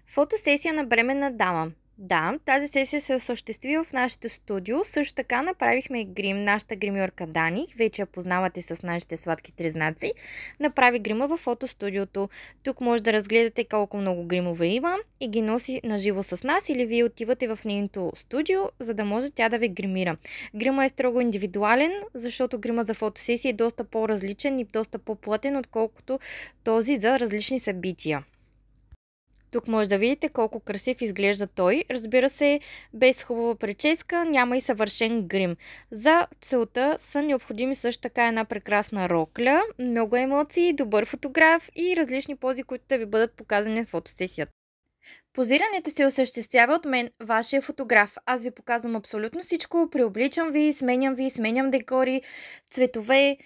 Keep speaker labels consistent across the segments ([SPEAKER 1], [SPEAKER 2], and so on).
[SPEAKER 1] Фотосесия на бременна дама. Да, тази сесия се осъществи в нашето студио. Също така направихме и грим. Нашата гримьорка Дани, вече я познавате с нашите сладки тризнаци, направи грима в фотостудиото. Тук може да разгледате колко много гримове има и ги носи наживо с нас, или вие отивате в нейното студио, за да може тя да ви гримира. Грима е строго индивидуален, защото грима за фотосесия е доста по-различен и доста по-плътен, отколкото този за различни събития. Тук може да видите колко красив изглежда той. Разбира се, без хубава прическа няма и съвършен грим. За целта са необходими също така една прекрасна рокля, много емоции, добър фотограф и различни пози, които да ви бъдат показани в фотосесията. Позирането се осъществява от мен, вашия фотограф. Аз ви показвам абсолютно всичко, преобличам ви, сменям декори, цветове,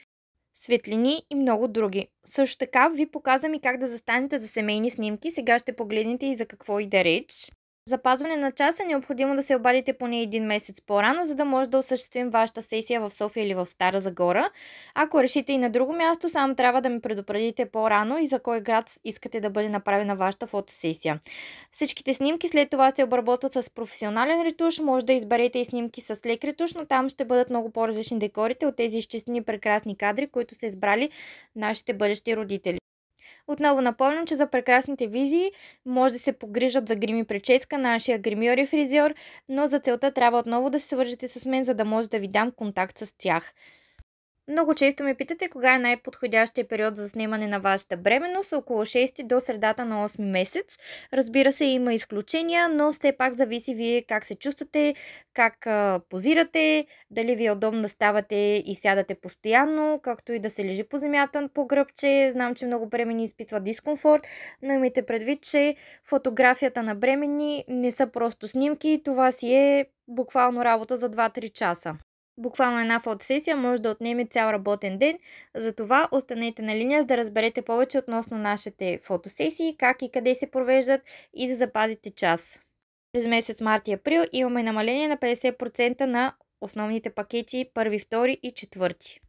[SPEAKER 1] светлини и много други. Също така ви показвам и как да застанете за семейни снимки. Сега ще погледнете и за какво иде реч. Запазване на час е необходимо да се обадите поне един месец по-рано, за да може да осъществим вашата сесия в София или в Стара Загора. Ако решите и на друго място, само трябва да ме предупредите по-рано и за кой град искате да бъде направена вашата фотосесия. Всичките снимки след това се обработват с професионален ретуш. Може да изберете и снимки с лек ретуш, но там ще бъдат много по-различни декорите от тези изчистени прекрасни кадри, които са избрали нашите бъдещи родители. Отново напомням, че за прекрасните визии може да се погрижат за грим и прическа нашия гримьор и фризьор, но за целта трябва отново да се свържете с мен, за да може да ви дам контакт с тях. Много често ме питате кога е най-подходящия период за снимане на вашата бременност, около 6 до средата на 8 месец. Разбира се, има изключения, но все пак зависи вие как се чувствате, как позирате, дали ви е удобно да ставате и сядате постоянно, както и да се лежи по земята по гръбче. Знам, че много бремени изпитват дискомфорт, но имайте предвид, че фотографията на бремени не са просто снимки, това си е буквално работа за 2-3 часа. Буквално една фотосесия може да отнеме цял работен ден, затова останете на линия, за да разберете повече относно нашите фотосесии, как и къде се провеждат и да запазите час. През месец март и април имаме намаление на 50% на основните пакети първи, втори и четвърти.